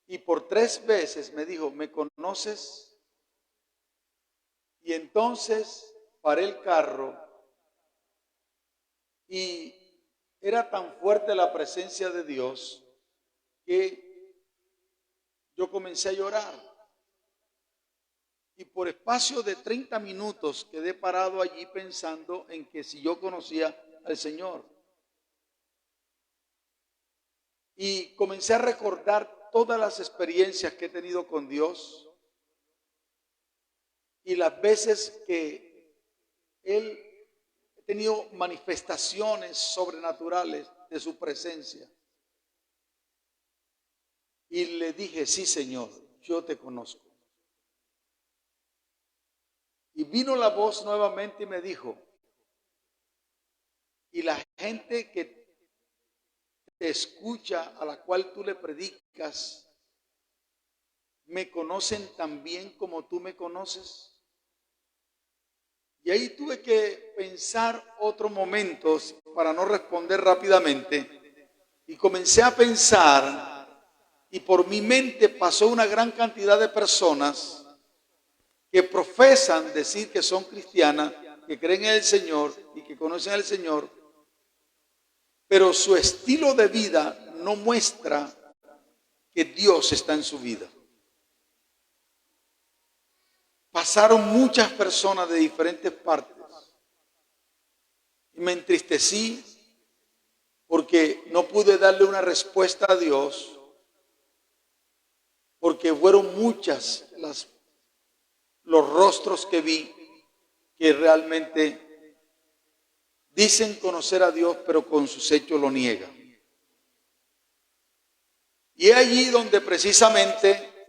Y por 3 veces me dijo, ¿me conoces? Y entonces paré el carro y era tan fuerte la presencia de Dios que yo comencé a llorar. Y por espacio de 30 minutos quedé parado allí pensando en que si yo conocía al Señor. Y comencé a recordar todas las experiencias que he tenido con Dios y las veces que Él ha tenido manifestaciones sobrenaturales de su presencia. Y le dije, sí, Señor, yo te conozco. Y vino la voz nuevamente y me dijo, y la gente que te escucha, a la cual tú le predicas, ¿me conocen tan bien como tú me conoces? Y ahí tuve que pensar otros momentos para no responder rápidamente. Y comencé a pensar, y por mi mente pasó una gran cantidad de personas que profesan decir que son cristianas, que creen en el Señor y que conocen al Señor, pero su estilo de vida no muestra que Dios está en su vida. Pasaron muchas personas de diferentes partes y me entristecí porque no pude darle una respuesta a Dios, porque fueron muchas los rostros que vi que realmente dicen conocer a Dios, pero con sus hechos lo niegan. Y es allí donde precisamente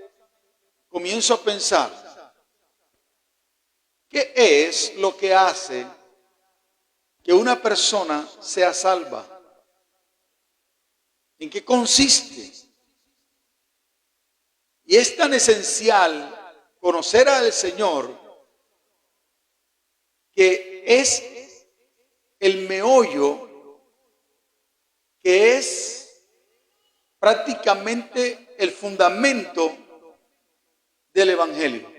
comienzo a pensar, ¿qué es lo que hace que una persona sea salva? ¿En qué consiste? Y es tan esencial conocer al Señor que es el meollo, que es prácticamente el fundamento del Evangelio.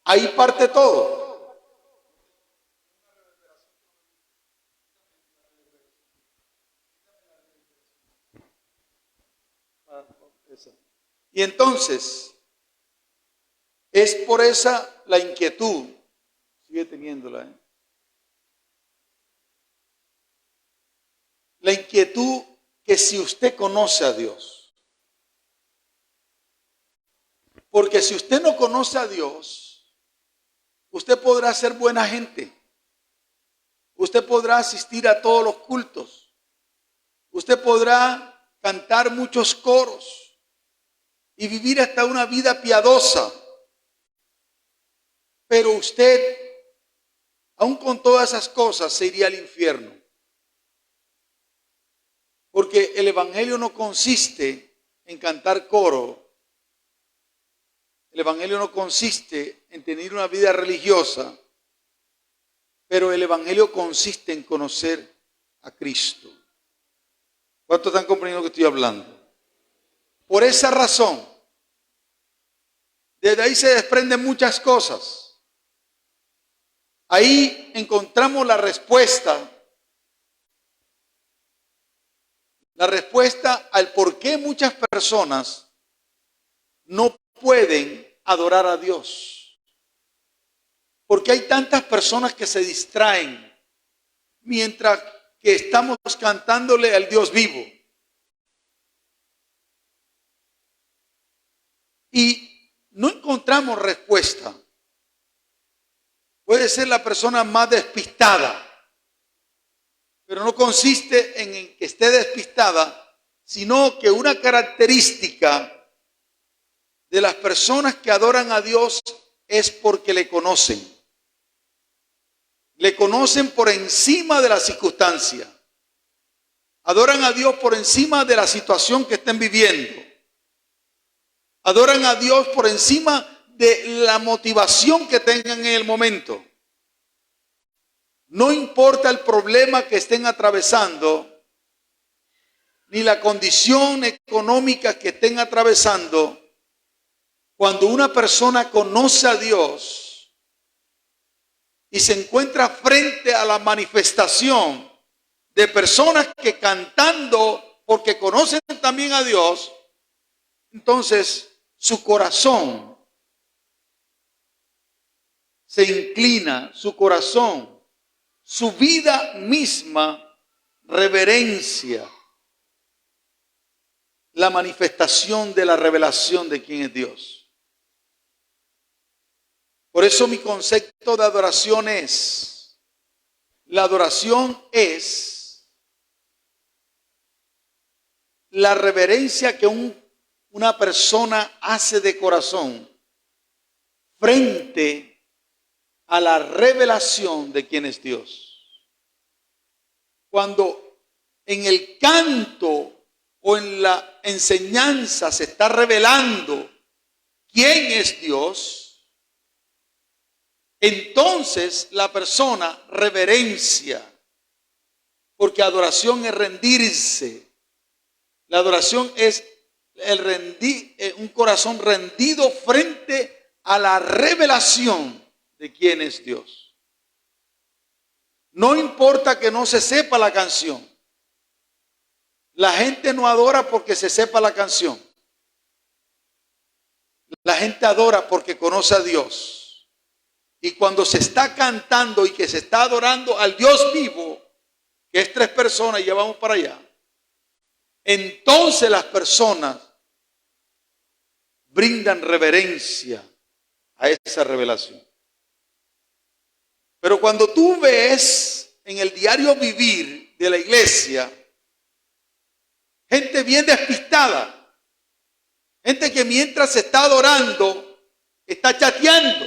Ahí parte todo. Y entonces, es por esa la inquietud, sigue teniéndola, la inquietud que si usted conoce a Dios, porque si usted no conoce a Dios, usted podrá ser buena gente, usted podrá asistir a todos los cultos, usted podrá cantar muchos coros y vivir hasta una vida piadosa, pero usted, aun con todas esas cosas, se iría al infierno. Porque el Evangelio no consiste en cantar coro. El Evangelio no consiste en tener una vida religiosa. Pero el Evangelio consiste en conocer a Cristo. ¿Cuántos están comprendiendo lo que estoy hablando? Por esa razón, desde ahí se desprenden muchas cosas. Ahí encontramos la respuesta al por qué muchas personas no pueden adorar a Dios. Porque hay tantas personas que se distraen mientras que estamos cantándole al Dios vivo. Y no encontramos respuesta. Puede ser la persona más despistada, pero no consiste en que esté despistada, sino que una característica de las personas que adoran a Dios es porque le conocen. Le conocen por encima de la circunstancia. Adoran a Dios por encima de la situación que estén viviendo. Adoran a Dios por encima de la motivación que tengan en el momento. No importa el problema que estén atravesando, ni la condición económica que estén atravesando, cuando una persona conoce a Dios y se encuentra frente a la manifestación de personas que cantando, porque conocen también a Dios, entonces su corazón se inclina, su corazón, su vida misma reverencia la manifestación de la revelación de quién es Dios. Por eso mi concepto de adoración es, la adoración es la reverencia que una persona hace de corazón frente a la revelación de quién es Dios. Cuando en el canto o en la enseñanza se está revelando quién es Dios, entonces la persona reverencia, porque adoración es rendirse. La adoración es un corazón rendido frente a la revelación de quién es Dios. No importa que no se sepa la canción. La gente no adora porque se sepa la canción. La gente adora porque conoce a Dios. Y cuando se está cantando y que se está adorando al Dios vivo, que es 3 personas y ya vamos para allá, entonces las personas brindan reverencia a esa revelación. Pero cuando tú ves en el diario vivir de la iglesia, gente bien despistada, gente que mientras se está adorando, está chateando,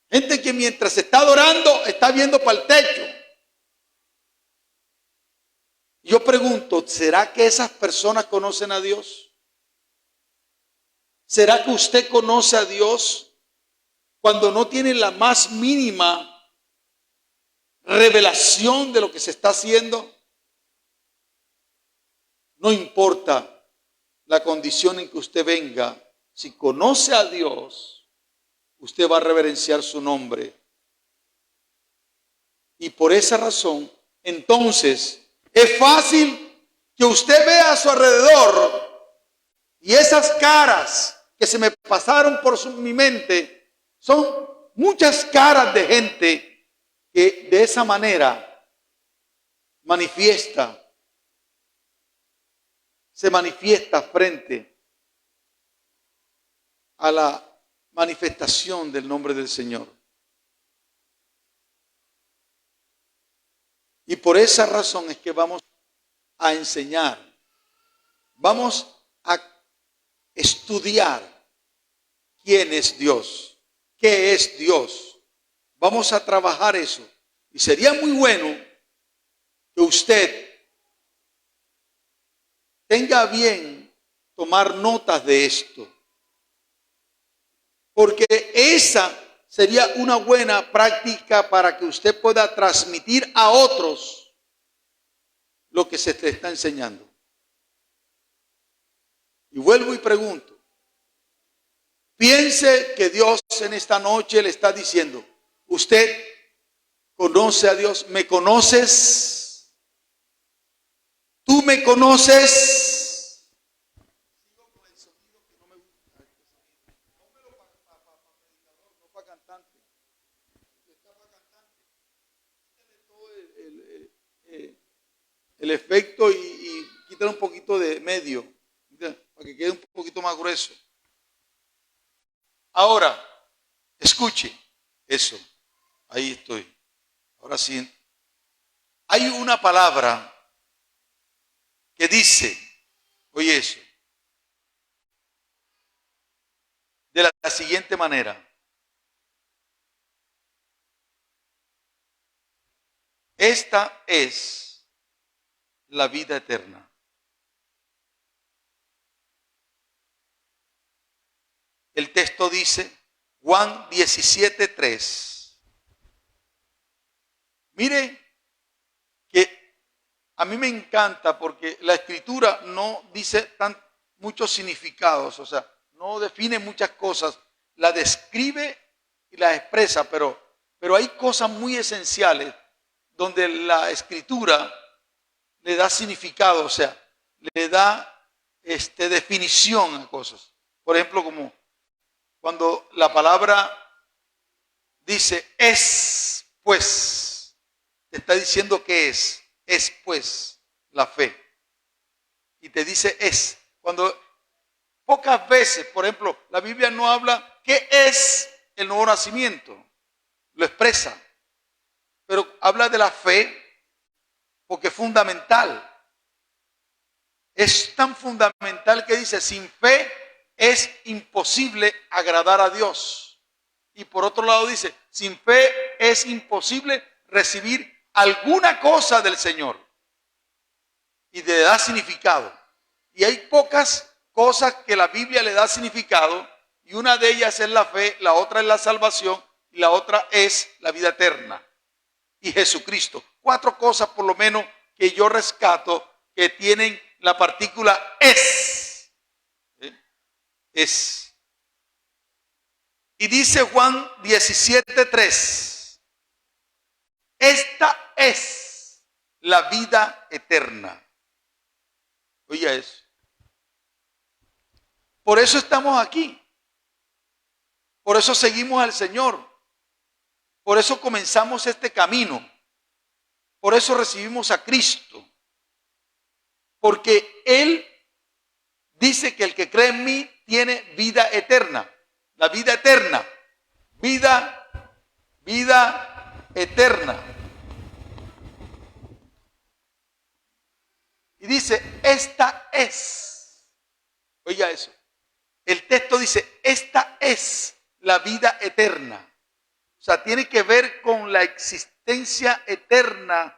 gente que mientras se está adorando, está viendo para el techo. Yo pregunto, ¿será que esas personas conocen a Dios? ¿Será que usted conoce a Dios cuando no tiene la más mínima revelación de lo que se está haciendo? No importa la condición en que usted venga, si conoce a Dios, usted va a reverenciar su nombre. Y por esa razón, entonces, es fácil que usted vea a su alrededor y esas caras que se me pasaron por mi mente son muchas caras de gente que de esa manera se manifiesta frente a la manifestación del nombre del Señor. Y por esa razón es que vamos a enseñar, vamos a estudiar quién es Dios, qué es Dios. Vamos a trabajar eso. Y sería muy bueno que usted tenga bien tomar notas de esto, porque esa sería una buena práctica para que usted pueda transmitir a otros lo que se te está enseñando. Y vuelvo y pregunto, piense que Dios en esta noche le está diciendo, usted conoce a Dios, ¿me conoces? ¿Tú me conoces? Sigo con el sonido que no me gusta. Pónmelo para predicador, no para cantante. Está para cantante. Quítale todo el efecto y quítale un poquito de medio, para que quede un poquito más grueso. Ahora, escuche eso. Ahí estoy. Ahora sí. Hay una palabra que dice, oye eso, de la siguiente manera. Esta es la vida eterna. El texto dice, Juan 17:3. Mire que a mí me encanta porque la escritura no dice muchos significados, o sea, no define muchas cosas, la describe y la expresa, pero hay cosas muy esenciales donde la escritura le da significado, o sea, le da definición a cosas. Por ejemplo, como cuando la palabra dice es pues, te está diciendo que es pues la fe. Y te dice es. Cuando pocas veces, por ejemplo, la Biblia no habla qué es el nuevo nacimiento, lo expresa, pero habla de la fe porque es fundamental. Es tan fundamental que dice, sin fe es imposible agradar a Dios. Y por otro lado dice, sin fe es imposible recibir alguna cosa del Señor. Y le da significado. Y hay pocas cosas que la Biblia le da significado, y una de ellas es la fe, la otra es la salvación, y la otra es la vida eterna. Y Jesucristo. 4 cosas por lo menos que yo rescato que tienen la partícula es. Es. Y dice Juan 17:3. Esta es la vida eterna. Oiga eso. Por eso estamos aquí. Por eso seguimos al Señor. Por eso comenzamos este camino. Por eso recibimos a Cristo. Porque Él dice que el que cree en mí tiene vida eterna. La vida eterna. Vida eterna. Y dice, esta es. Oiga eso. El texto dice, esta es la vida eterna. O sea, tiene que ver con la existencia eterna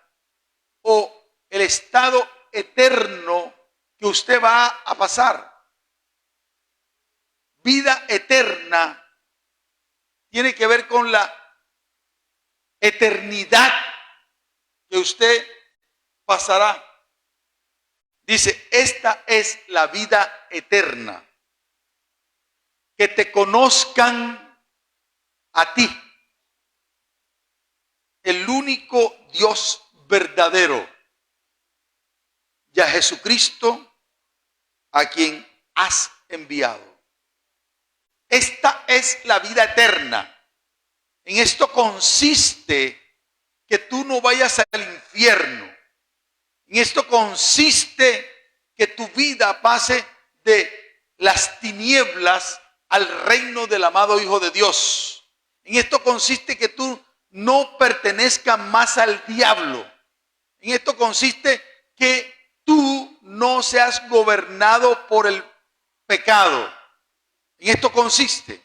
o el estado eterno que usted va a pasar. Vida eterna tiene que ver con la eternidad que usted pasará. Dice, esta es la vida eterna. Que te conozcan a ti, el único Dios verdadero, y a Jesucristo, a quien has enviado. Esta es la vida eterna. En esto consiste que tú no vayas al infierno. En esto consiste que tu vida pase de las tinieblas al reino del amado Hijo de Dios. En esto consiste que tú no pertenezcas más al diablo. En esto consiste que tú no seas gobernado por el pecado. En esto consiste.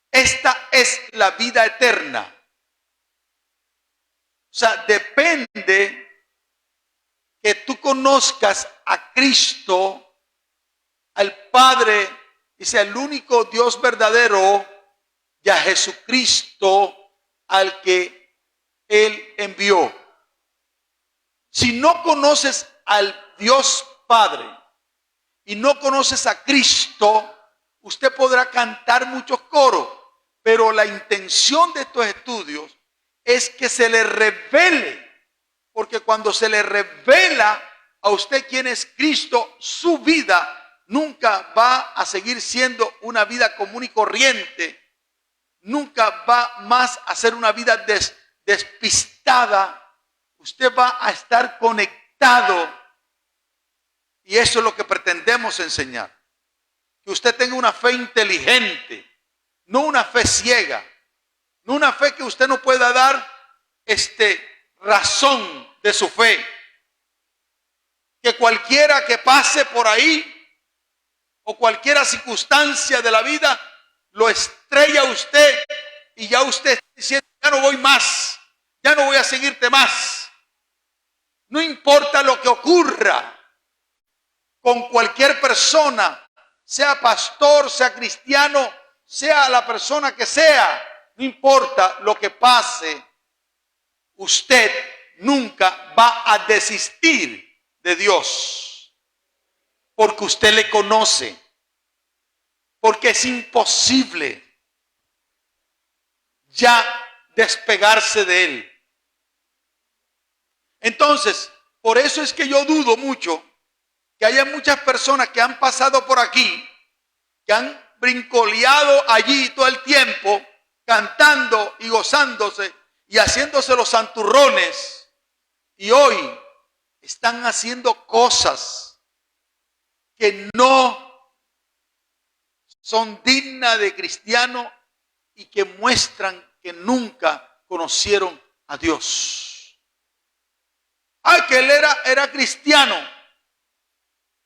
Esta es la vida eterna. O sea, depende que tú conozcas a Cristo, al Padre, dice, el único Dios verdadero, y a Jesucristo al que Él envió. Si no conoces al Dios Padre y no conoces a Cristo, usted podrá cantar muchos coros, pero la intención de estos estudios es que se le revele, porque cuando se le revela a usted quién es Cristo, su vida nunca va a seguir siendo una vida común y corriente. Nunca va más a ser una vida despistada. Usted va a estar conectado. Y eso es lo que pretendemos enseñar. Que usted tenga una fe inteligente, no una fe ciega, no una fe que usted no pueda dar razón de su fe. Que cualquiera que pase por ahí o cualquier circunstancia de la vida lo estrella a usted y ya usted está diciendo, ya no voy más, ya no voy a seguirte más. No importa lo que ocurra con cualquier persona, sea pastor, sea cristiano, sea la persona que sea, no importa lo que pase, usted nunca va a desistir de Dios, porque usted le conoce, porque es imposible ya despegarse de Él. Entonces, por eso es que yo dudo mucho que haya muchas personas que han pasado por aquí, que han brincoleado allí todo el tiempo, cantando y gozándose y haciéndose los santurrones, y hoy están haciendo cosas que no son dignas de cristiano y que muestran que nunca conocieron a Dios. Que él era cristiano.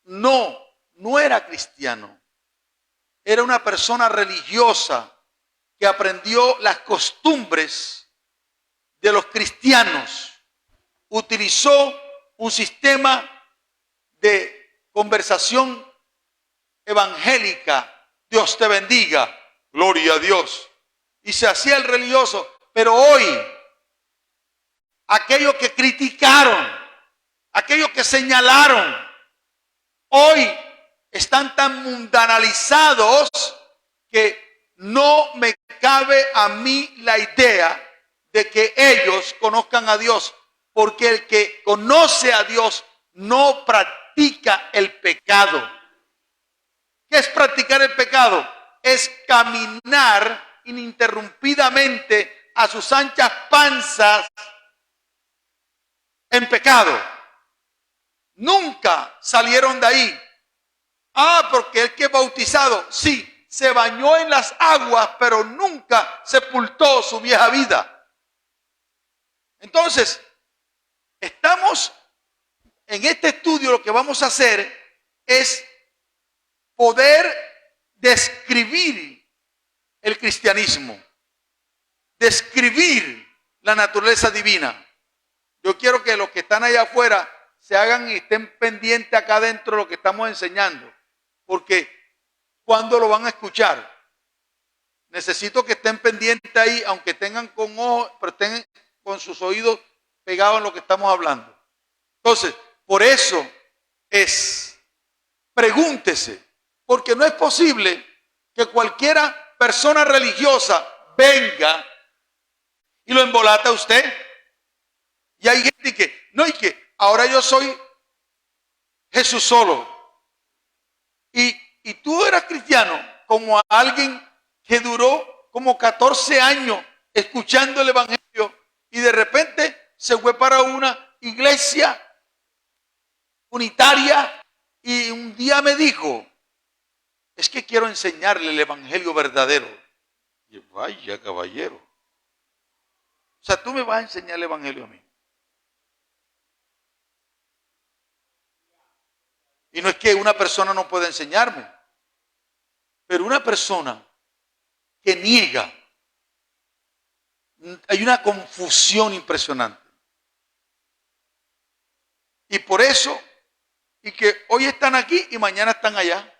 No, no era cristiano. Era una persona religiosa que aprendió las costumbres de los cristianos. Utilizó un sistema de conversación evangélica. Dios te bendiga, gloria a Dios. Y se hacía el religioso. Pero hoy, aquellos que criticaron, aquellos que señalaron, hoy están tan mundanalizados que no me cabe a mí la idea de que ellos conozcan a Dios, porque el que conoce a Dios no practica el pecado. ¿Qué es practicar el pecado? Es caminar ininterrumpidamente a sus anchas panzas en pecado. Nunca salieron de ahí. Porque el que es bautizado, sí, se bañó en las aguas, pero nunca sepultó su vieja vida. Entonces, estamos en este estudio, lo que vamos a hacer es poder describir el cristianismo, describir la naturaleza divina. Yo quiero que los que están allá afuera se hagan y estén pendientes acá adentro de lo que estamos enseñando, porque ¿cuándo lo van a escuchar? Necesito que estén pendientes ahí, aunque tengan con ojos, pero estén con sus oídos pegados en lo que estamos hablando. Entonces, por eso pregúntese, porque no es posible que cualquiera persona religiosa venga y lo embolata a usted. Y hay gente que, no, y que ahora yo soy Jesús solo. Y tú eras cristiano como a alguien que duró como 14 años escuchando el evangelio y de repente se fue para una iglesia unitaria y un día me dijo, es que quiero enseñarle el evangelio verdadero. Y vaya caballero. O sea, tú me vas a enseñar el evangelio a mí. Y no es que una persona no pueda enseñarme, pero una persona que niega, hay una confusión impresionante. Y por eso, y que hoy están aquí y mañana están allá.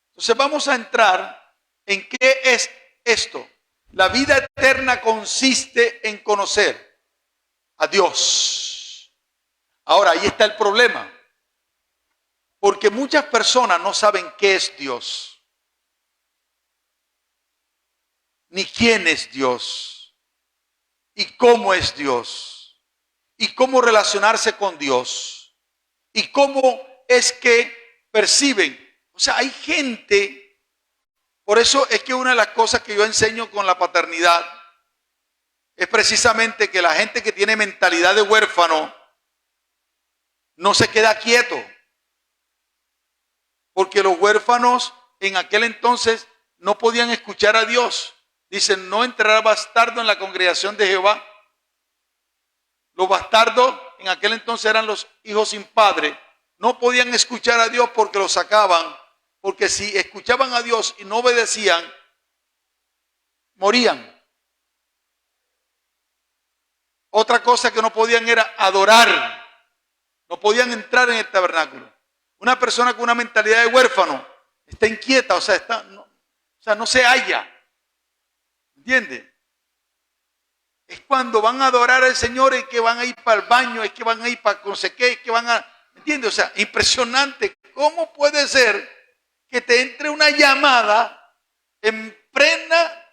Entonces vamos a entrar en qué es esto. La vida eterna consiste en conocer a Dios. Ahora, ahí está el problema. Porque muchas personas no saben qué es Dios, ni quién es Dios, y cómo es Dios, y cómo relacionarse con Dios, y cómo es que perciben. O sea, hay gente, por eso es que una de las cosas que yo enseño con la paternidad es precisamente que la gente que tiene mentalidad de huérfano no se queda quieto. Porque los huérfanos en aquel entonces no podían escuchar a Dios. Dicen, no entrará bastardo en la congregación de Jehová. Los bastardos en aquel entonces eran los hijos sin padre. No podían escuchar a Dios porque los sacaban. Porque si escuchaban a Dios y no obedecían, morían. Otra cosa que no podían era adorar. No podían entrar en el tabernáculo. Una persona con una mentalidad de huérfano está inquieta, o sea, no se halla. ¿Entiende? es cuando van a adorar al Señor, es que van a ir para el baño, es que van a ir para no sé qué, es que van a... ¿Me entiendes? O sea, impresionante. ¿Cómo puede ser que te entre una llamada en plena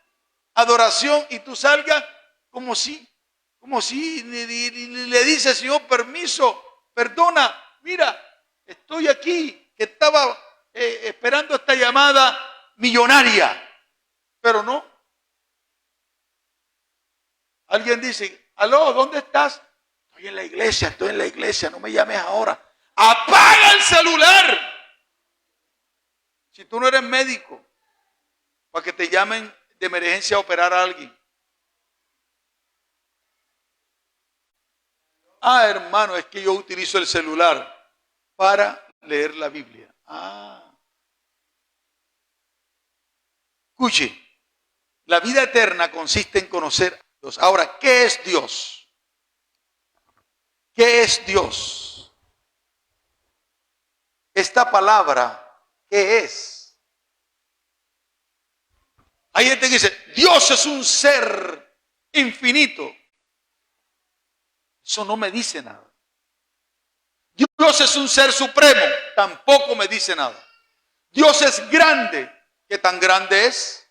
adoración y tú salgas como si le dice al Señor, permiso, perdona, mira, estoy aquí, que estaba esperando esta llamada millonaria, pero no. Alguien dice, aló, ¿dónde estás? Estoy en la iglesia, no me llames ahora. Apaga el celular. Si tú no eres médico, para que te llamen de emergencia a operar a alguien. Ah, hermano, es que yo utilizo el celular para leer la Biblia. Escuche, la vida eterna consiste en conocer a Dios. Ahora, ¿qué es Dios? ¿Qué es Dios? Esta palabra, ¿qué es? Hay gente que dice, Dios es un ser infinito. Eso no me dice nada. Dios es un ser supremo. Tampoco me dice nada. Dios es grande. ¿Qué tan grande es?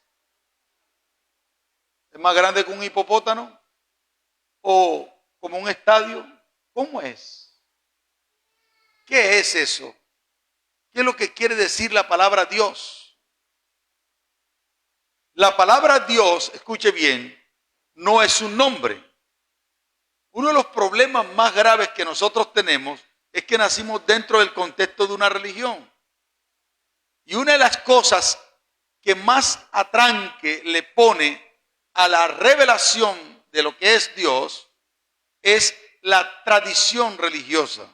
¿Es más grande que un hipopótamo? ¿O como un estadio? ¿Cómo es? ¿Qué es eso? ¿Qué es lo que quiere decir la palabra Dios? La palabra Dios, escuche bien, no es un nombre. Uno de los problemas más graves que nosotros tenemos es que nacimos dentro del contexto de una religión. Y una de las cosas que más atranque le pone a la revelación de lo que es Dios es la tradición religiosa.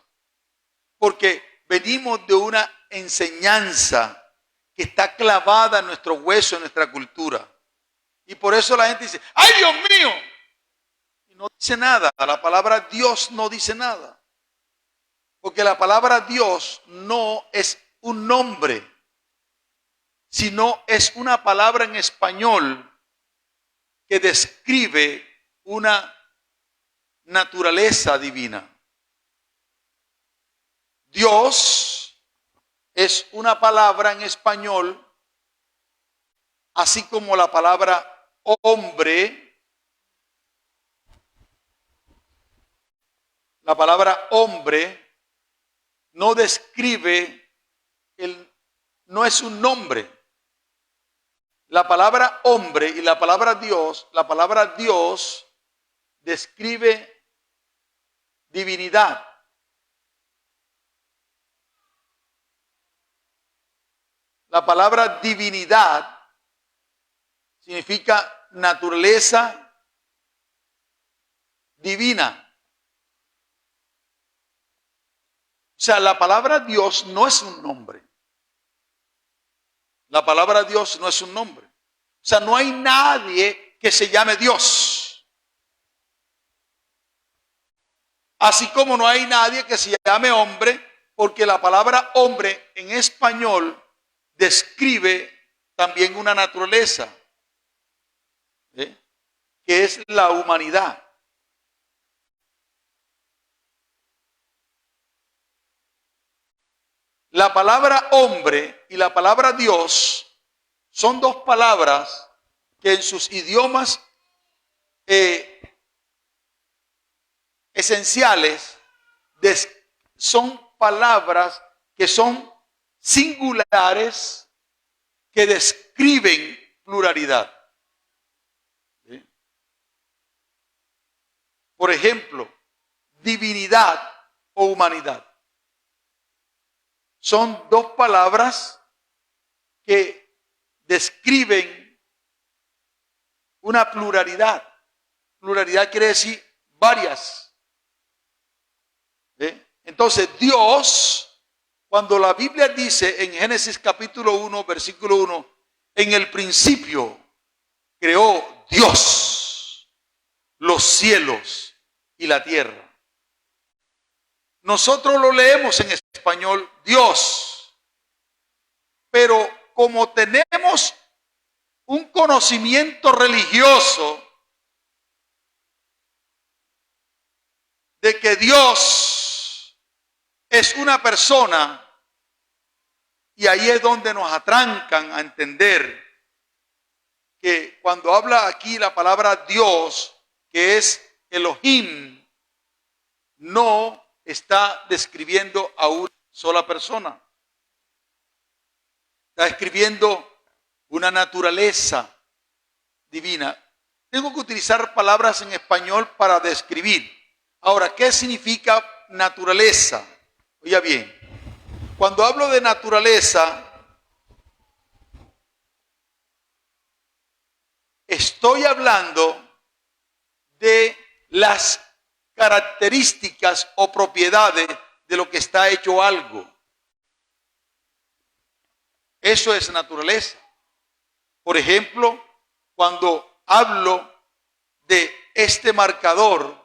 Porque venimos de una enseñanza que está clavada en nuestro hueso, en nuestra cultura. Y por eso la gente dice, ¡ay, Dios mío! Y no dice nada. La palabra Dios no dice nada. Porque la palabra Dios no es un nombre, sino es una palabra en español que describe una naturaleza divina. Dios es una palabra en español, así como la palabra hombre. La palabra hombre no describe, no es un nombre. La palabra hombre y la palabra Dios describe divinidad. La palabra divinidad significa naturaleza divina. O sea, la palabra Dios no es un nombre. La palabra Dios no es un nombre. O sea, no hay nadie que se llame Dios. Así como no hay nadie que se llame hombre, porque la palabra hombre en español describe también una naturaleza, que es la humanidad. La palabra hombre y la palabra Dios son dos palabras que en sus idiomas esenciales son palabras que son singulares que describen pluralidad. ¿Sí? Por ejemplo, divinidad o humanidad. Son dos palabras que describen una pluralidad. Pluralidad quiere decir varias. Entonces Dios, cuando la Biblia dice en Génesis capítulo 1, versículo 1, en el principio creó Dios los cielos y la tierra. Nosotros lo leemos en español Dios, pero como tenemos un conocimiento religioso, de que Dios es una persona, y ahí es donde nos atrancan a entender que cuando habla aquí la palabra Dios, que es Elohim, no está describiendo a una sola persona. Está describiendo una naturaleza divina. Tengo que utilizar palabras en español para describir. Ahora, ¿qué significa naturaleza? Oiga bien, cuando hablo de naturaleza, estoy hablando de las características o propiedades de lo que está hecho algo. Eso es naturaleza. Por ejemplo, cuando hablo de este marcador,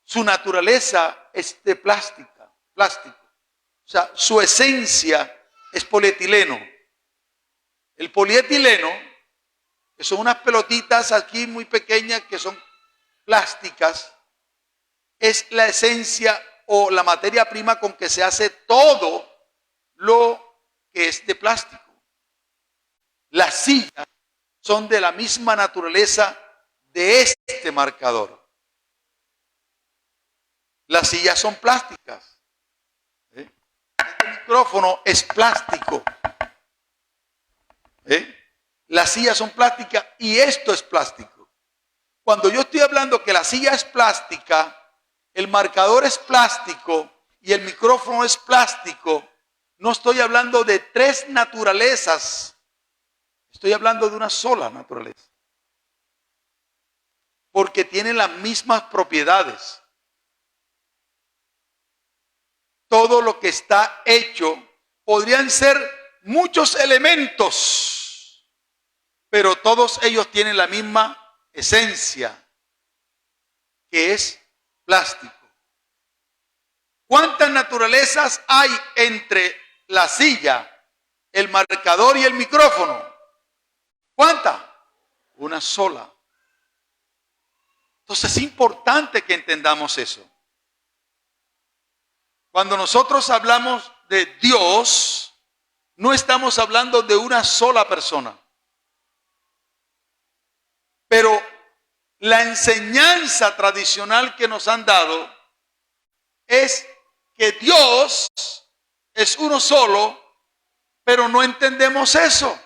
su naturaleza es de plástico. O sea, su esencia es polietileno. El polietileno, que son unas pelotitas aquí muy pequeñas que son plásticas, es la esencia o la materia prima con que se hace todo lo que es de plástico. Las sillas son de la misma naturaleza de este marcador. Las sillas son plásticas. Este micrófono es plástico. Las sillas son plásticas y esto es plástico. Cuando yo estoy hablando que la silla es plástica, el marcador es plástico y el micrófono es plástico, no estoy hablando de tres naturalezas, estoy hablando de una sola naturaleza. Porque tienen las mismas propiedades. Todo lo que está hecho podrían ser muchos elementos, pero todos ellos tienen la misma esencia, que es plástico. ¿Cuántas naturalezas hay entre la silla, el marcador y el micrófono? ¿Cuántas? Una sola. Entonces es importante que entendamos eso. Cuando nosotros hablamos de Dios, no estamos hablando de una sola persona. Pero la enseñanza tradicional que nos han dado es que Dios es uno solo, pero no entendemos eso.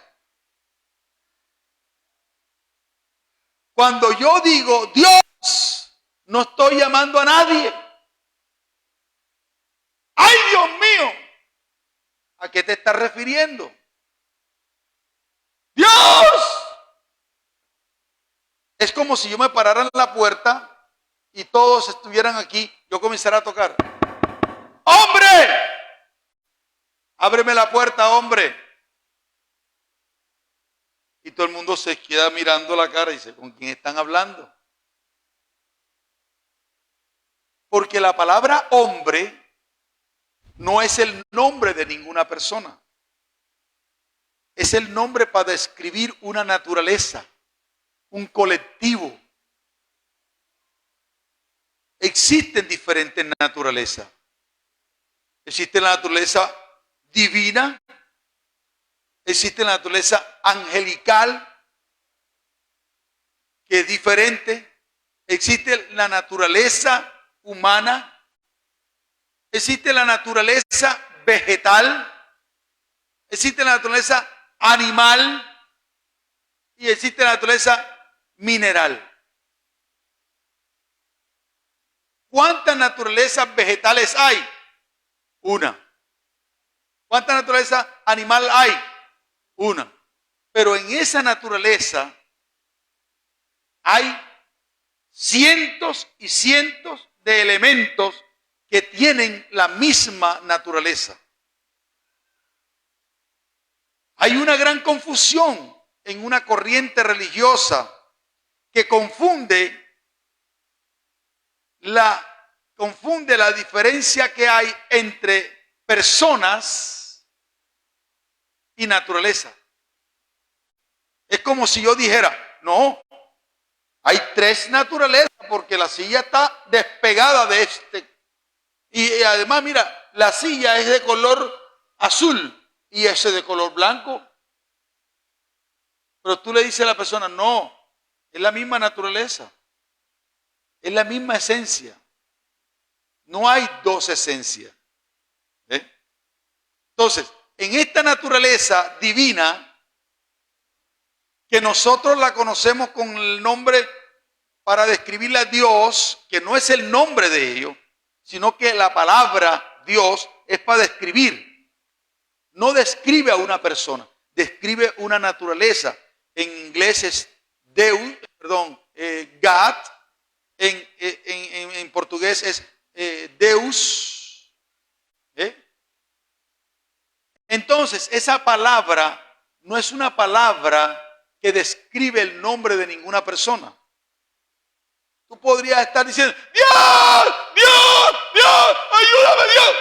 Cuando yo digo Dios, no estoy llamando a nadie. ¡Ay, Dios mío! ¿A qué te estás refiriendo? ¡Dios! Es como si yo me parara en la puerta y todos estuvieran aquí, yo comenzara a tocar. ¡Hombre! Ábreme la puerta, hombre. Y todo el mundo se queda mirando la cara y dice, ¿con quién están hablando? Porque la palabra hombre no es el nombre de ninguna persona. Es el nombre para describir una naturaleza, un colectivo. Existen diferentes naturalezas. Existe la naturaleza divina, existe la naturaleza angelical, que es diferente. Existe la naturaleza humana, existe la naturaleza vegetal, existe la naturaleza animal y existe la naturaleza mineral. ¿Cuántas naturalezas vegetales hay? Una. ¿Cuánta naturaleza animal hay? Una. Pero en esa naturaleza hay cientos y cientos de elementos que tienen la misma naturaleza. Hay una gran confusión en una corriente religiosa que confunde la diferencia que hay entre personas y naturaleza. Es como si yo dijera, no, hay tres naturalezas, porque la silla está despegada de este. Y además, mira, la silla es de color azul y ese de color blanco. Pero tú le dices a la persona, no, es la misma naturaleza, es la misma esencia. No hay dos esencias. Entonces, en esta naturaleza divina, que nosotros la conocemos con el nombre para describirle a Dios, que no es el nombre de ellos, sino que la palabra Dios es para describir. No describe a una persona, describe una naturaleza. En inglés es Deus, God. En portugués es Deus. Entonces, esa palabra no es una palabra que describe el nombre de ninguna persona. Tú podrías estar diciendo, Dios, Dios, Dios, ayúdame, Dios.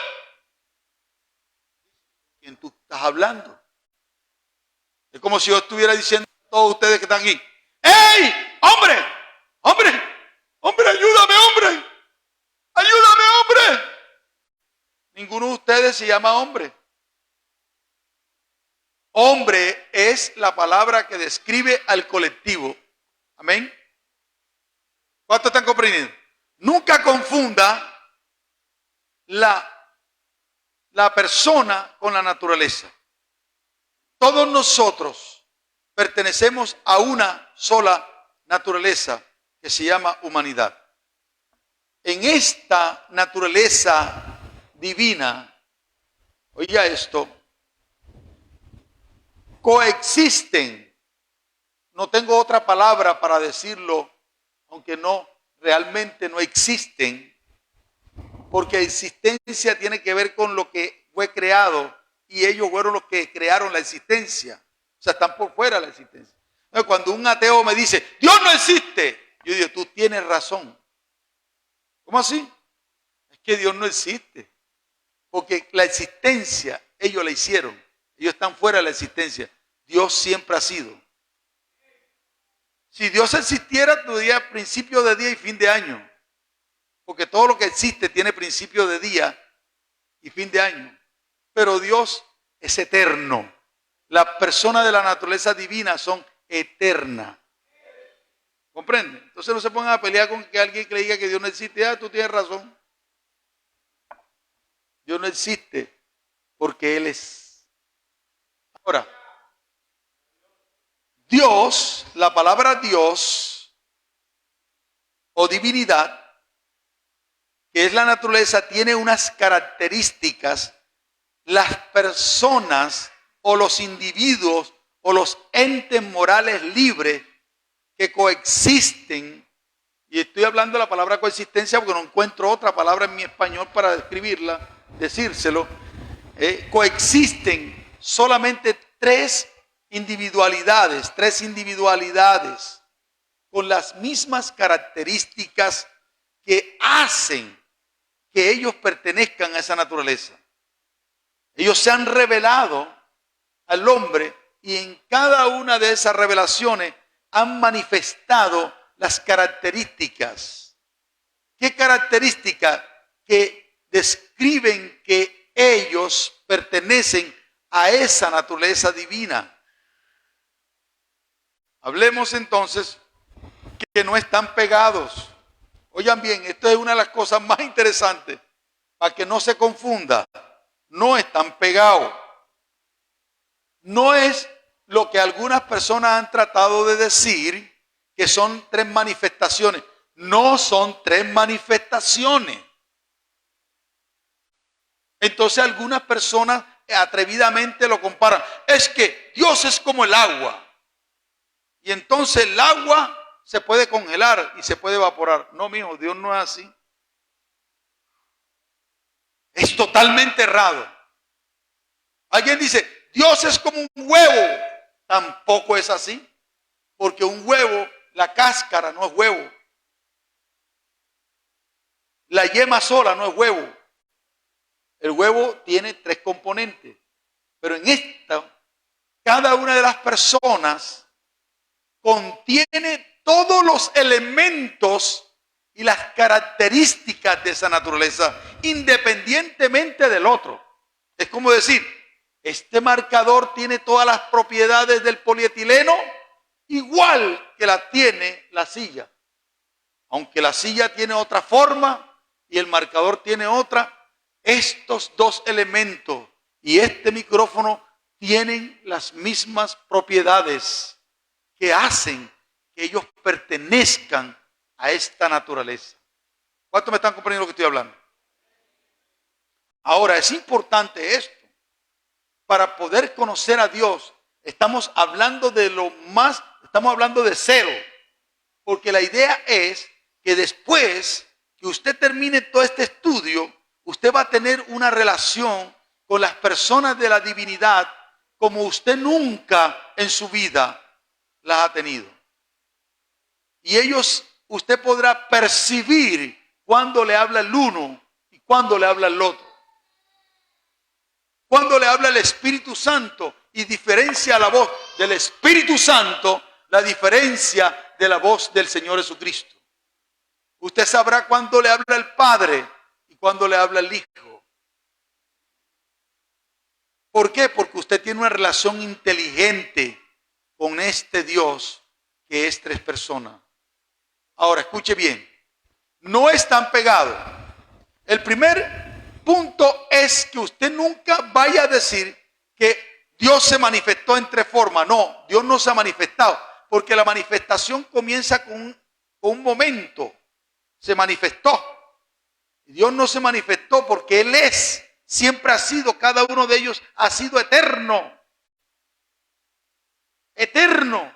¿Quién tú estás hablando? Es como si yo estuviera diciendo a todos ustedes que están aquí, ¡hey, hombre, hombre, hombre, ayúdame, hombre, ayúdame, hombre! Ninguno de ustedes se llama hombre. Hombre es la palabra que describe al colectivo. Amén. ¿Cuántos están comprendiendo? Nunca confunda la persona con la naturaleza. Todos nosotros pertenecemos a una sola naturaleza que se llama humanidad. En esta naturaleza divina, oiga esto, coexisten, no tengo otra palabra para decirlo, aunque no, realmente no existen, porque existencia tiene que ver con lo que fue creado y ellos fueron los que crearon la existencia, o sea, están por fuera de la existencia. Cuando un ateo me dice, Dios no existe, yo digo, tú tienes razón. ¿Cómo así? Es que Dios no existe, porque la existencia ellos la hicieron. Ellos están fuera de la existencia. Dios siempre ha sido. Si Dios existiera, tendría principio de día y fin de año. Porque todo lo que existe tiene principio de día y fin de año. Pero Dios es eterno. Las personas de la naturaleza divina son eternas. ¿Comprende? Entonces no se pongan a pelear con que alguien que le diga que Dios no existe. Ah, tú tienes razón. Dios no existe porque Él es. Ahora, Dios, la palabra Dios o divinidad, que es la naturaleza, tiene unas características. Las personas o los individuos o los entes morales libres que coexisten, y estoy hablando de la palabra coexistencia porque no encuentro otra palabra en mi español para describirla, decírselo, coexisten solamente tres individualidades con las mismas características que hacen que ellos pertenezcan a esa naturaleza. Ellos se han revelado al hombre y en cada una de esas revelaciones han manifestado las características. ¿Qué características? Que describen que ellos pertenecen a esa naturaleza divina. Hablemos entonces que no están pegados. Oigan bien, esto es una de las cosas más interesantes, para que no se confunda. No están pegados. No es lo que algunas personas han tratado de decir, que son tres manifestaciones. No son tres manifestaciones. Entonces algunas personas atrevidamente lo comparan. Es que Dios es como el agua. Y entonces el agua se puede congelar y se puede evaporar. No, mijo, Dios no es así. Es totalmente errado. Alguien dice, Dios es como un huevo. Tampoco es así. Porque un huevo, la cáscara no es huevo. La yema sola no es huevo. El huevo tiene tres componentes. Pero en esta, cada una de las personas contiene todos los elementos y las características de esa naturaleza, independientemente del otro. Es como decir, este marcador tiene todas las propiedades del polietileno, igual que la tiene la silla. Aunque la silla tiene otra forma y el marcador tiene otra, estos dos elementos y este micrófono tienen las mismas propiedades que hacen que ellos pertenezcan a esta naturaleza. ¿Cuántos me están comprendiendo lo que estoy hablando? Ahora, es importante esto. Para poder conocer a Dios, estamos hablando de lo más, estamos hablando de cero. Porque la idea es que después que usted termine todo este estudio, usted va a tener una relación con las personas de la divinidad como usted nunca en su vida las ha tenido. Y usted podrá percibir cuando le habla el uno y cuando le habla el otro. Cuando le habla el Espíritu Santo y diferencia la voz del Espíritu Santo, la diferencia de la voz del Señor Jesucristo. Usted sabrá cuando le habla el Padre y cuando le habla el Hijo. ¿Por qué? Porque usted tiene una relación inteligente con este Dios que es tres personas. Ahora, escuche bien. No están pegados. El primer punto es que usted nunca vaya a decir que Dios se manifestó en tres formas. No, Dios no se ha manifestado. Porque la manifestación comienza con un momento. Se manifestó. Dios no se manifestó porque Él es. Siempre ha sido, cada uno de ellos ha sido eterno. Eterno.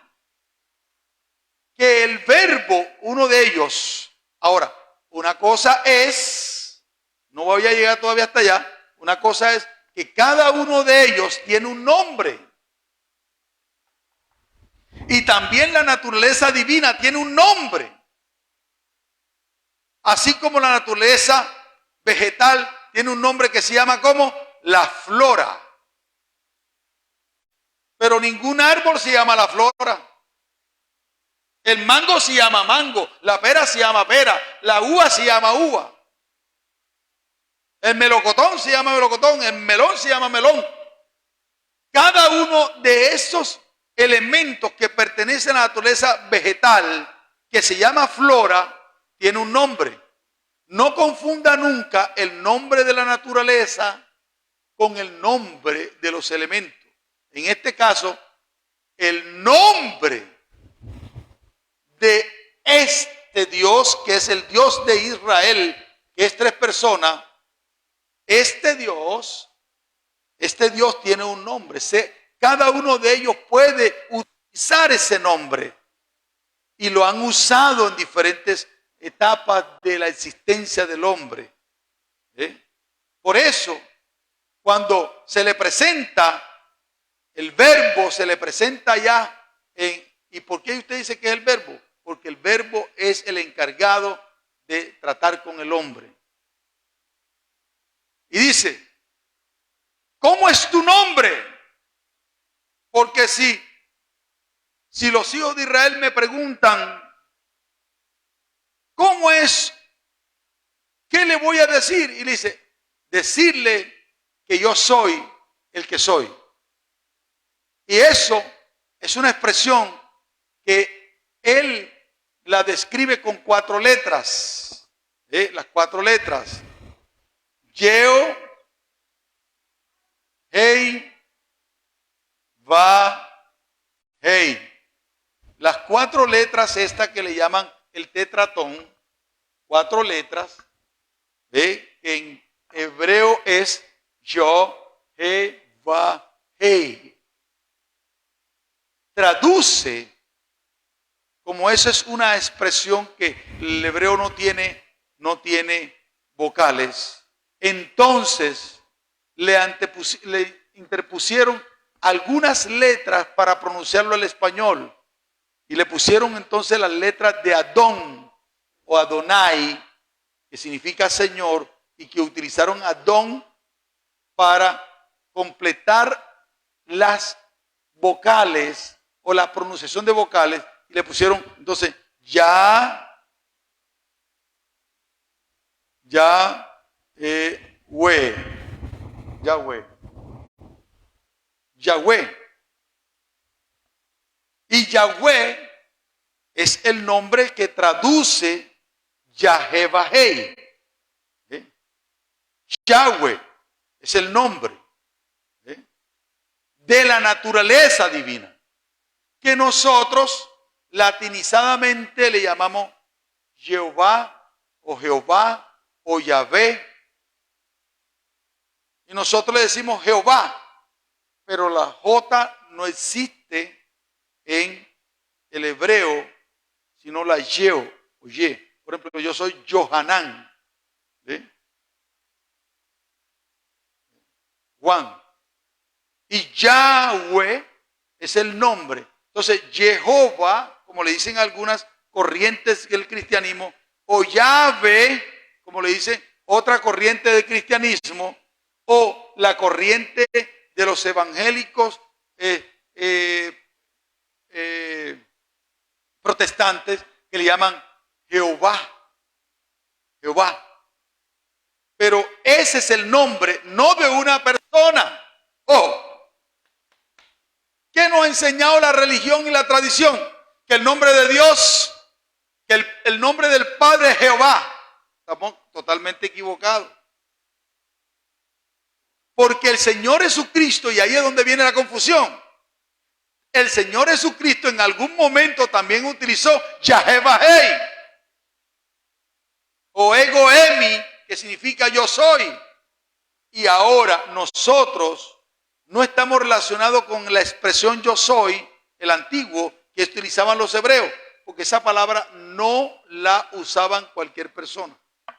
Que el verbo, uno de ellos. Ahora, una cosa es, no voy a llegar todavía hasta allá, una cosa es que cada uno de ellos tiene un nombre. Y también la naturaleza divina tiene un nombre. Así como la naturaleza vegetal tiene un nombre que se llama como la flora. Pero ningún árbol se llama la flora. El mango se llama mango, la pera se llama pera, la uva se llama uva. El melocotón se llama melocotón, el melón se llama melón. Cada uno de esos elementos que pertenecen a la naturaleza vegetal, que se llama flora, tiene un nombre. No confunda nunca el nombre de la naturaleza con el nombre de los elementos. En este caso, el nombre de este Dios, que es el Dios de Israel, que es tres personas, este Dios tiene un nombre. Cada uno de ellos puede utilizar ese nombre y lo han usado en diferentes etapas de la existencia del hombre. Por eso, cuando se le presenta el verbo, se le presenta ya ¿y por qué usted dice que es el verbo? Porque el verbo es el encargado de tratar con el hombre. Y dice, ¿cómo es tu nombre? Porque si los hijos de Israel me preguntan, ¿cómo es? ¿Qué le voy a decir? Y le dice, decirle que yo soy el que soy. Y eso es una expresión que él la describe con 4 letras. Las 4 letras. Yeo, Hei, Va, Hei. Las 4 letras estas que le llaman el tetratón, 4 letras, que en hebreo es Yo, He, Va, Hei. Traduce, como esa es una expresión que el hebreo no tiene vocales, entonces le interpusieron algunas letras para pronunciarlo al español y le pusieron entonces las letras de Adón o Adonai, que significa Señor, y que utilizaron Adón para completar las vocales o la pronunciación de vocales, y le pusieron entonces Ya, Yahweh. Yahweh. Yahweh. Y Yahweh es el nombre que traduce Yahweh. Yahweh es el nombre de la naturaleza divina, que nosotros latinizadamente le llamamos Jehová o Yahvé. Y nosotros le decimos Jehová, pero la J no existe en el hebreo, sino la Yeo o Ye. Por ejemplo, yo soy Johanán. Juan. Y Yahweh es el nombre. Entonces, Jehová, como le dicen algunas corrientes del cristianismo, o Yahvé, como le dicen otra corriente del cristianismo, o la corriente de los evangélicos protestantes, que le llaman Jehová. Jehová. Pero ese es el nombre, no de una persona. Ojo. ¿Qué nos ha enseñado la religión y la tradición? Que el nombre de Dios, que el nombre del Padre es Jehová. Estamos totalmente equivocados. Porque el Señor Jesucristo, y ahí es donde viene la confusión, el Señor Jesucristo en algún momento también utilizó Yahweh o Ego Emi, que significa yo soy. Y ahora nosotros no estamos relacionados con la expresión yo soy, el antiguo, que utilizaban los hebreos, porque esa palabra no la usaban cualquier persona.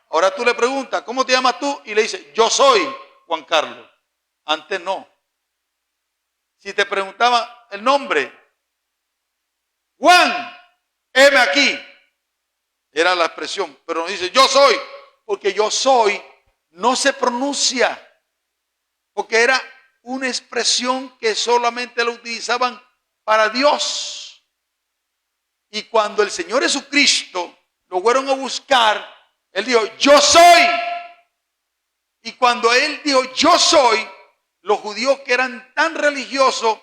Ahora tú le preguntas, ¿cómo te llamas tú? Y le dices, yo soy Juan Carlos. Antes no. Si te preguntaban el nombre, Juan, heme aquí, era la expresión, pero no dice yo soy, porque yo soy no se pronuncia, porque era una expresión que solamente la utilizaban para Dios. Y cuando el Señor Jesucristo lo fueron a buscar, Él dijo, yo soy. Y cuando Él dijo, yo soy, los judíos que eran tan religiosos,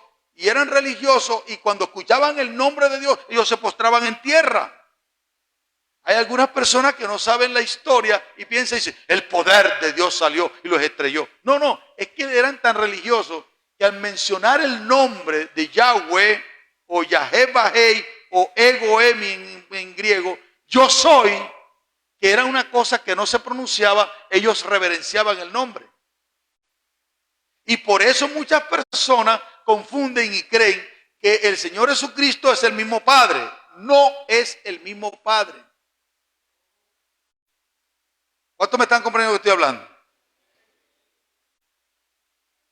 y cuando escuchaban el nombre de Dios, ellos se postraban en tierra. Hay algunas personas que no saben la historia y piensan y dicen, el poder de Dios salió y los estrelló. No, es que eran tan religiosos que al mencionar el nombre de Yahweh o Yahweh o Ego Emi en griego, yo soy, que era una cosa que no se pronunciaba, ellos reverenciaban el nombre. Y por eso muchas personas confunden y creen que el Señor Jesucristo es el mismo Padre. No es el mismo Padre. ¿Cuántos me están comprendiendo lo que estoy hablando?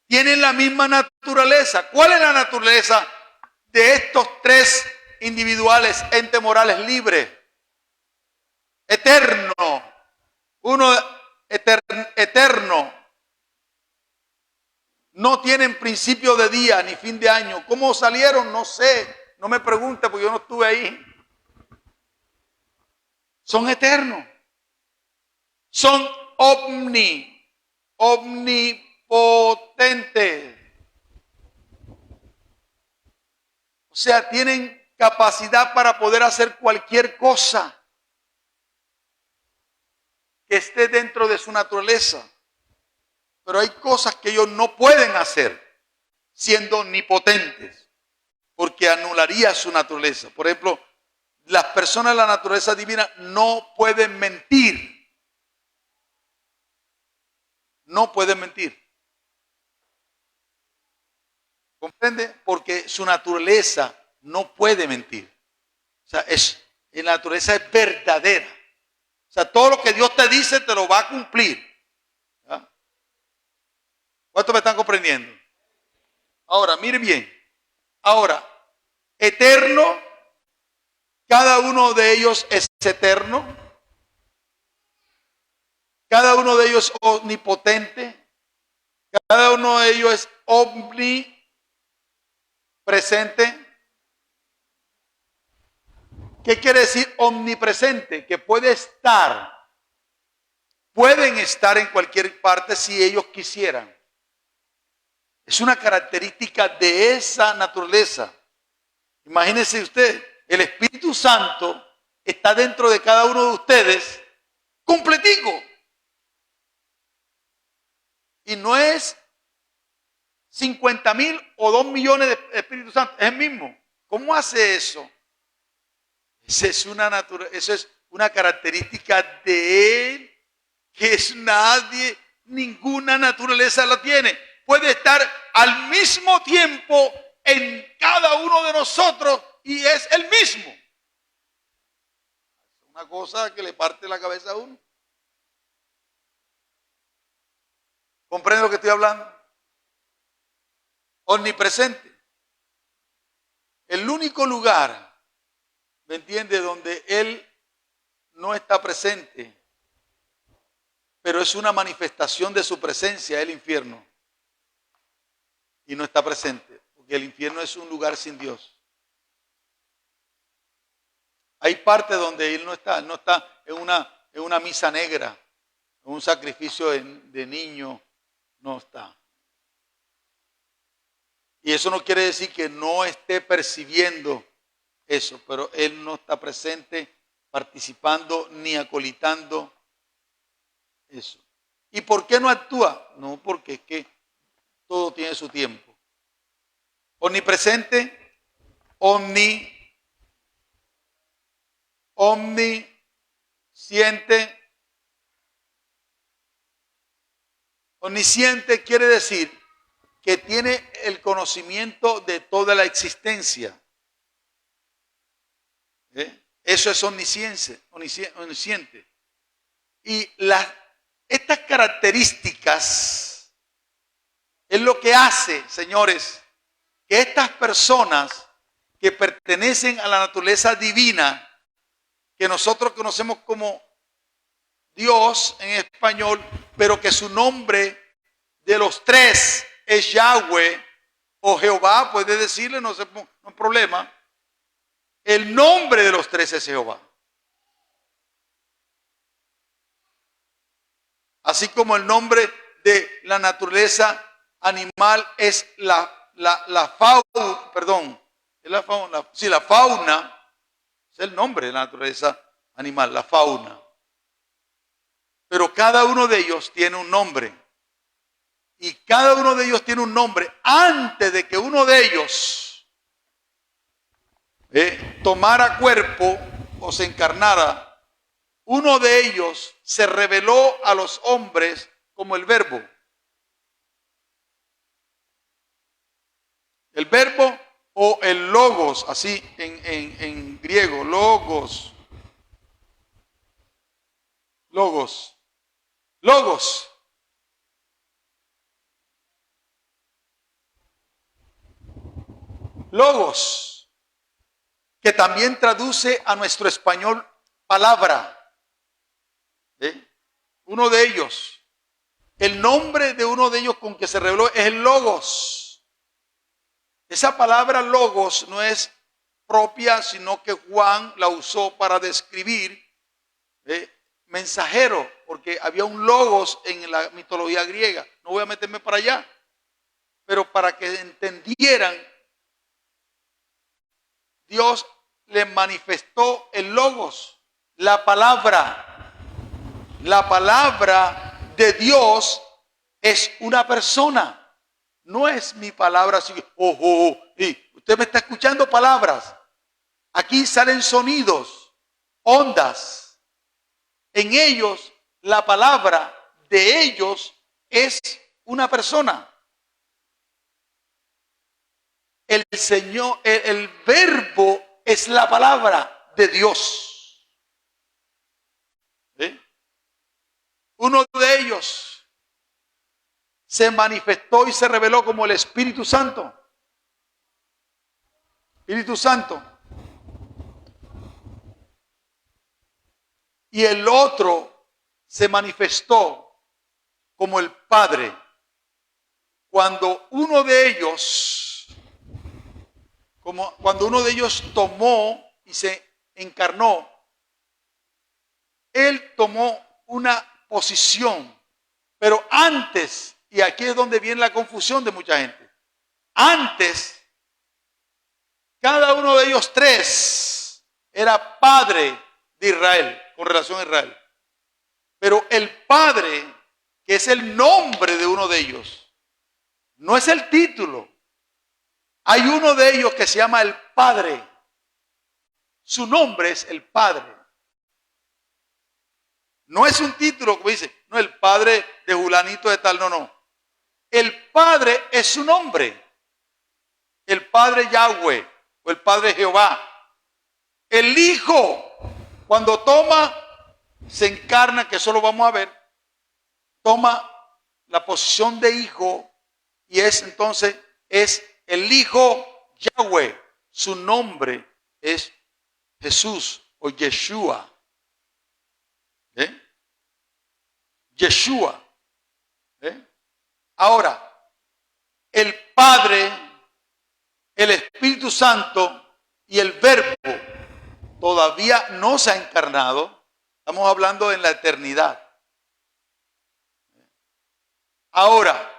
Tienen la misma naturaleza. ¿Cuál es la naturaleza de estos tres individuales, entes morales libres? Eterno. Uno eterno. No tienen principio de día ni fin de año. ¿Cómo salieron? No sé. No me pregunte porque yo no estuve ahí. Son eternos. Son omnipotentes. O sea, tienen capacidad para poder hacer cualquier cosa que esté dentro de su naturaleza. Pero hay cosas que ellos no pueden hacer siendo omnipotentes, porque anularía su naturaleza. Por ejemplo, las personas de la naturaleza divina no pueden mentir. No pueden mentir. ¿Comprende? Porque su naturaleza no puede mentir. O sea, la naturaleza es verdadera. O sea, todo lo que Dios te dice te lo va a cumplir. ¿Ya? ¿Cuántos me están comprendiendo? Ahora, mire bien. Ahora, eterno, cada uno de ellos es eterno. Cada uno de ellos es omnipotente. Cada uno de ellos es omnipresente. ¿Qué quiere decir omnipresente? Que puede estar pueden estar en cualquier parte si ellos quisieran. Es una característica de esa naturaleza. Imagínense usted, el Espíritu Santo está dentro de cada uno de ustedes, completico. Y no es 50,000 o 2 millones de Espíritu Santo, es el mismo. ¿Cómo hace eso? Esa es una característica de Él que es nadie, ninguna naturaleza la tiene. Puede estar al mismo tiempo en cada uno de nosotros y es el mismo. Es una cosa que le parte la cabeza a uno. ¿Comprende lo que estoy hablando? Omnipresente. El único lugar, ¿me entiende?, donde Él no está presente, pero es una manifestación de su presencia, el infierno. Y no está presente, porque el infierno es un lugar sin Dios. Hay partes donde Él no está en una misa negra, en un sacrificio de niño, no está. Y eso no quiere decir que no esté percibiendo eso, pero Él no está presente, participando ni acolitando eso. ¿Y por qué no actúa? No, porque es que todo tiene su tiempo. Omnipresente, omnisciente. Omnisciente quiere decir que tiene el conocimiento de toda la existencia. Eso es omnisciente. Y estas características es lo que hace, señores, que estas personas que pertenecen a la naturaleza divina, que nosotros conocemos como Dios en español, pero que su nombre de los tres es Yahweh o Jehová, puede decirle, no hay problema. El nombre de los tres es Jehová. Así como el nombre de la naturaleza animal es la fauna, es el nombre de la naturaleza animal, la fauna. Pero cada uno de ellos tiene un nombre. Y cada uno de ellos tiene un nombre antes de que uno de ellos tomara cuerpo o se encarnara. Uno de ellos se reveló a los hombres como el Verbo. El Verbo o el Logos, así en griego, Logos. Logos. Logos. Logos, que también traduce a nuestro español palabra. Uno de ellos, el nombre de uno de ellos con que se reveló es el Logos. Esa palabra Logos no es propia, sino que Juan la usó para describir mensajero, porque había un Logos en la mitología griega. No voy a meterme para allá, pero para que entendieran, Dios le manifestó el Logos, la palabra. La palabra de Dios es una persona. No es mi palabra así. Y usted me está escuchando palabras. Aquí salen sonidos, ondas. En ellos, la palabra de ellos es una persona. El Señor, el Verbo es la palabra de Dios. Uno de ellos se manifestó y se reveló como el Espíritu Santo. Espíritu Santo. Y el otro se manifestó como el Padre. Cuando uno de ellos tomó y se encarnó, Él tomó una posición. Pero antes, y aquí es donde viene la confusión de mucha gente, antes, cada uno de ellos tres era padre de Israel, con relación a Israel. Pero el padre, que es el nombre de uno de ellos, no es el título. Hay uno de ellos que se llama el Padre. Su nombre es el Padre. No es un título, como dice, no, el Padre de Julanito de tal, no. El Padre es su nombre. El Padre Yahweh o el Padre Jehová. El Hijo, cuando se encarna, que eso lo vamos a ver, toma la posición de hijo y es el Hijo Yahweh. Su nombre es Jesús o Yeshua. Yeshua. Ahora, el Padre, el Espíritu Santo y el Verbo todavía no se ha encarnado. Estamos hablando en la eternidad. Ahora,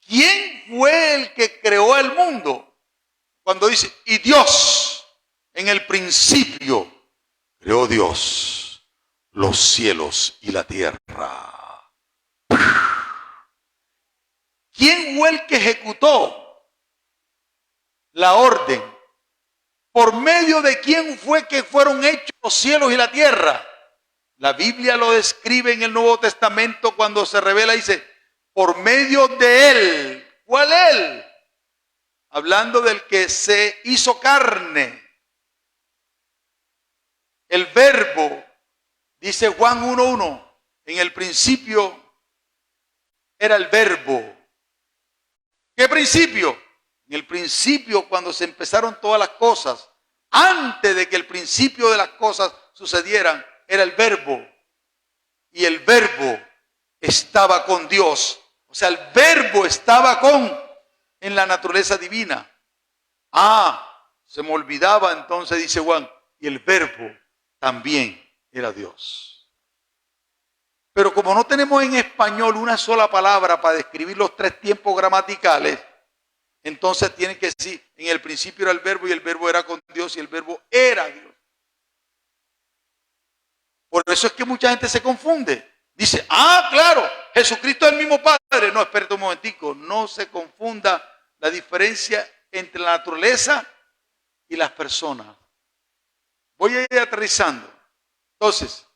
¿quién fue el que creó el mundo? Cuando dice, y Dios, en el principio, creó Dios los cielos y la tierra. ¿Quién fue el que ejecutó la orden? ¿Por medio de quién fue que fueron hechos los cielos y la tierra? La Biblia lo describe en el Nuevo Testamento cuando se revela, dice, por medio de Él. ¿Cuál Él? Hablando del que se hizo carne. El Verbo, dice Juan 1:1, en el principio era el Verbo. ¿Qué principio? En el principio, cuando se empezaron todas las cosas, antes de que el principio de las cosas sucedieran, era el Verbo. Y el Verbo estaba con Dios. O sea, el Verbo estaba en la naturaleza divina. Se me olvidaba entonces, dice Juan, y el Verbo también era Dios. Pero como no tenemos en español una sola palabra para describir los tres tiempos gramaticales, entonces tienen que decir, en el principio era el Verbo y el Verbo era con Dios y el Verbo era Dios. Por eso es que mucha gente se confunde. Dice, claro, Jesucristo es el mismo Padre. No, espérate un momentico, no se confunda la diferencia entre la naturaleza y las personas. Voy a ir aterrizando. Entonces,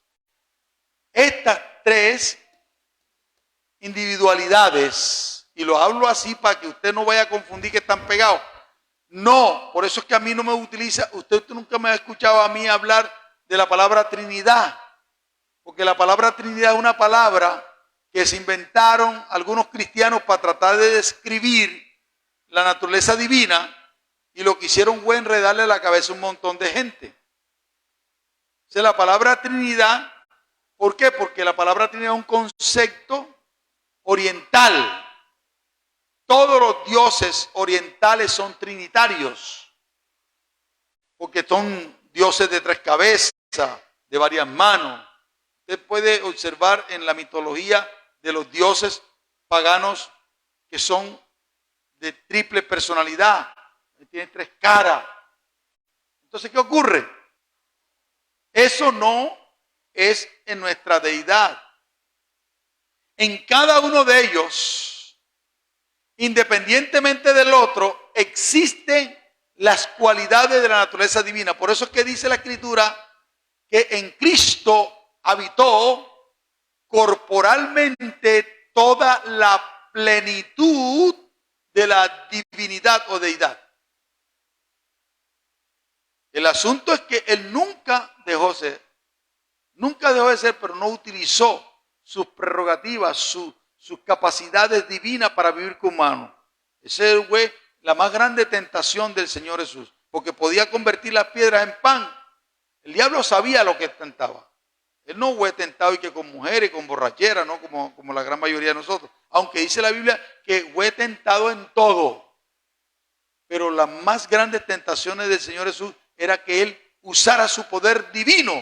estas tres individualidades, y lo hablo así para que usted no vaya a confundir que están pegados. No, por eso es que a mí no me utiliza, usted nunca me ha escuchado a mí hablar de la palabra Trinidad. Porque la palabra Trinidad es una palabra que se inventaron algunos cristianos para tratar de describir la naturaleza divina y lo que hicieron fue enredarle la cabeza a un montón de gente. O sea, la palabra Trinidad, ¿por qué? Porque la palabra Trinidad es un concepto oriental. Todos los dioses orientales son trinitarios, porque son dioses de tres cabezas, de varias manos. Usted puede observar en la mitología de los dioses paganos que son de triple personalidad, tienen tres caras. Entonces, ¿qué ocurre? Eso no es en nuestra deidad. En cada uno de ellos, independientemente del otro, existen las cualidades de la naturaleza divina. Por eso es que dice la Escritura que en Cristo habitó corporalmente toda la plenitud de la divinidad o deidad. El asunto es que Él nunca dejó de ser, pero no utilizó sus prerrogativas, sus capacidades divinas para vivir como humano. Esa fue la más grande tentación del Señor Jesús, porque podía convertir las piedras en pan. El diablo sabía lo que tentaba. Él no fue tentado y que con mujeres, con borrachera, ¿no? Como la gran mayoría de nosotros. Aunque dice la Biblia que fue tentado en todo. Pero las más grandes tentaciones del Señor Jesús era que Él usara su poder divino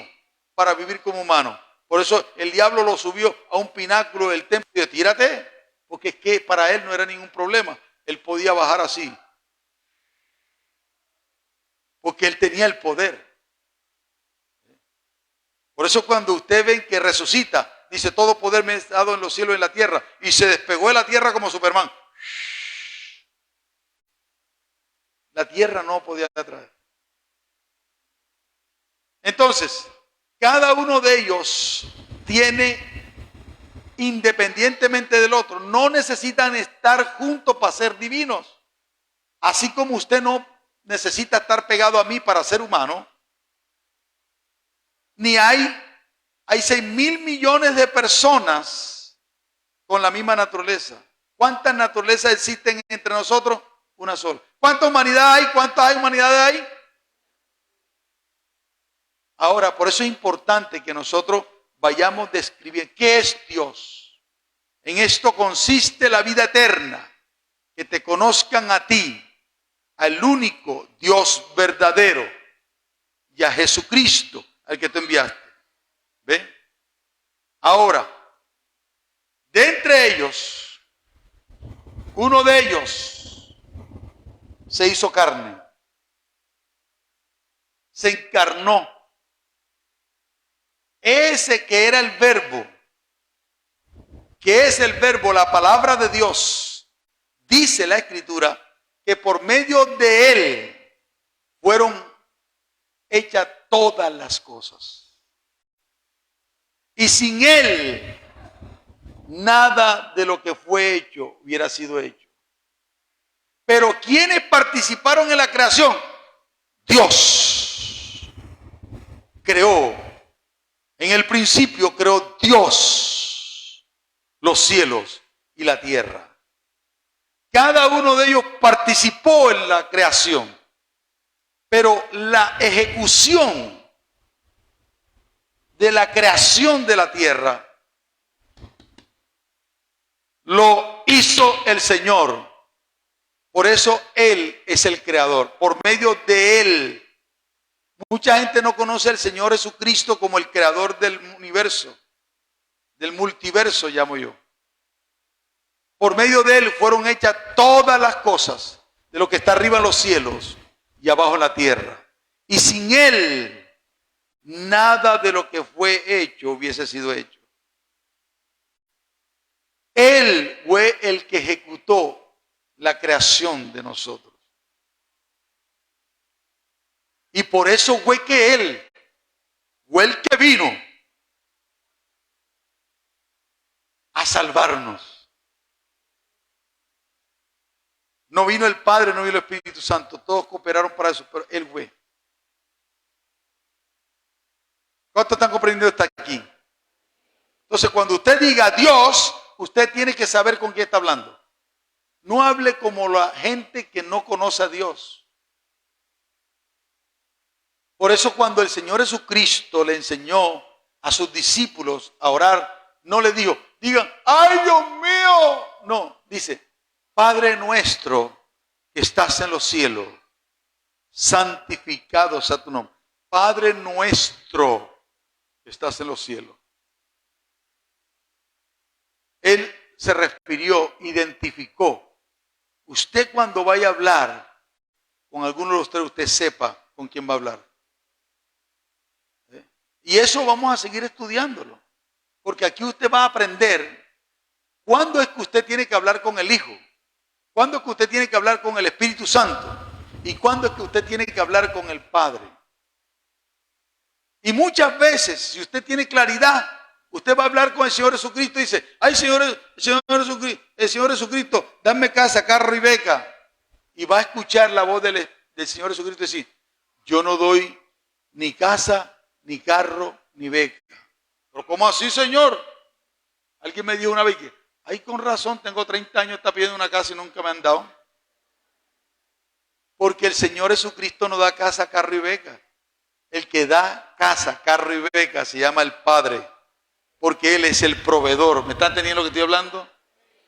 para vivir como humano. Por eso el diablo lo subió a un pináculo del templo y dijo, tírate, porque es que para él no era ningún problema. Él podía bajar así, porque él tenía el poder. Por eso cuando usted ve que resucita, dice, todo poder me es dado en los cielos y en la tierra, y se despegó de la tierra como Superman. La tierra no podía atraer. Entonces, cada uno de ellos tiene, independientemente del otro, no necesitan estar juntos para ser divinos. Así como usted no necesita estar pegado a mí para ser humano, ni hay 6.000 millones de personas con la misma naturaleza. ¿Cuántas naturalezas existen entre nosotros? Una sola. ¿Cuánta humanidad hay? ¿Cuántas humanidades hay? Ahora, por eso es importante que nosotros vayamos describiendo qué es Dios. En esto consiste la vida eterna, que te conozcan a ti, al único Dios verdadero, y a Jesucristo, al que tú enviaste. ¿Ve? Ahora, de entre ellos, uno de ellos se hizo carne, se encarnó. Ese que era el verbo, que es el verbo, la palabra de Dios, dice la Escritura, que por medio de él fueron hechas todas las cosas. Y sin él, nada de lo que fue hecho hubiera sido hecho. Pero ¿quiénes participaron en la creación? Dios creó. En el principio creó Dios los cielos y la tierra. Cada uno de ellos participó en la creación, pero la ejecución de la creación de la tierra lo hizo el Señor. Por eso Él es el creador. Por medio de Él. Mucha gente no conoce al Señor Jesucristo como el creador del universo, del multiverso llamo yo. Por medio de Él fueron hechas todas las cosas, de lo que está arriba en los cielos y abajo en la tierra. Y sin Él, nada de lo que fue hecho hubiese sido hecho. Él fue el que ejecutó la creación de nosotros. Y por eso fue que Él fue el que vino a salvarnos. No vino el Padre, no vino el Espíritu Santo. Todos cooperaron para eso, pero Él fue. ¿Cuántos están comprendiendo hasta aquí? Entonces, cuando usted diga Dios, usted tiene que saber con quién está hablando. No hable como la gente que no conoce a Dios. Por eso cuando el Señor Jesucristo le enseñó a sus discípulos a orar, no le dijo, digan, ¡ay Dios mío! No, dice, Padre nuestro que estás en los cielos, santificado sea tu nombre. Padre nuestro que estás en los cielos. Él se refirió, identificó. Usted cuando vaya a hablar con alguno de ustedes, usted sepa con quién va a hablar. Y eso vamos a seguir estudiándolo. Porque aquí usted va a aprender cuándo es que usted tiene que hablar con el Hijo. Cuándo es que usted tiene que hablar con el Espíritu Santo. Y cuándo es que usted tiene que hablar con el Padre. Y muchas veces, si usted tiene claridad, usted va a hablar con el Señor Jesucristo y dice, ay Señor Jesucristo, dame casa, carro y beca. Y va a escuchar la voz del Señor Jesucristo decir, yo no doy ni casa, ni carro, ni beca. Pero ¿cómo así, Señor? Alguien me dijo una vez que, ay, con razón, tengo 30 años, está pidiendo una casa y nunca me han dado. Porque el Señor Jesucristo no da casa, carro y beca. El que da casa, carro y beca se llama el Padre. Porque Él es el proveedor. ¿Me están entendiendo lo que estoy hablando?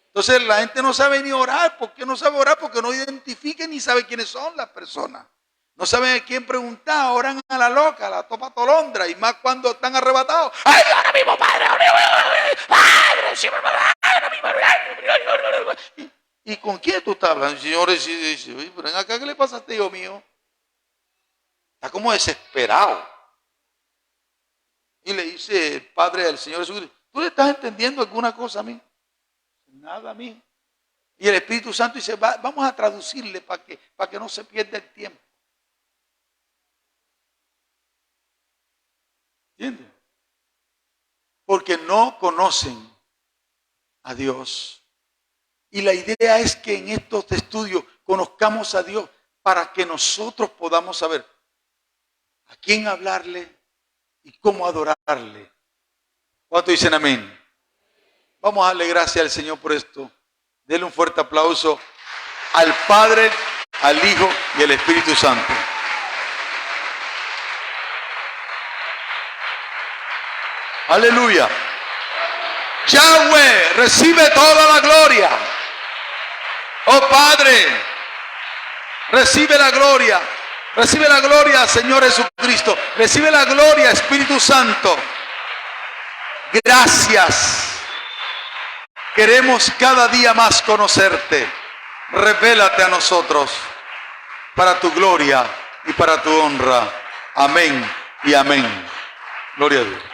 Entonces la gente no sabe ni orar. ¿Por qué no sabe orar? Porque no identifica ni sabe quiénes son las personas. No saben a quién preguntar, oran a la loca, a la topa tolondra, y más cuando están arrebatados. ¡Ay, ahora mismo, Padre! ¿Y con quién tú estás hablando? Señores, dice, pero ven acá, ¿qué le pasa a este hijo mío? Está como desesperado. Y le dice el Padre del Señor Jesucristo, ¿tú le estás entendiendo alguna cosa a mí? Nada a mí. Y el Espíritu Santo dice, vamos a traducirle para que no se pierda el tiempo. ¿Entiendes? Porque no conocen a Dios. Y la idea es que en estos estudios conozcamos a Dios para que nosotros podamos saber a quién hablarle y cómo adorarle. ¿Cuántos dicen amén? Vamos a darle gracias al Señor por esto. Denle un fuerte aplauso al Padre, al Hijo y al Espíritu Santo. Aleluya. Yahweh, recibe toda la gloria. Oh Padre, recibe la gloria. Recibe la gloria, Señor Jesucristo. Recibe la gloria, Espíritu Santo. Gracias. Queremos cada día más conocerte. Revélate a nosotros para tu gloria y para tu honra. Amén y amén. Gloria a Dios.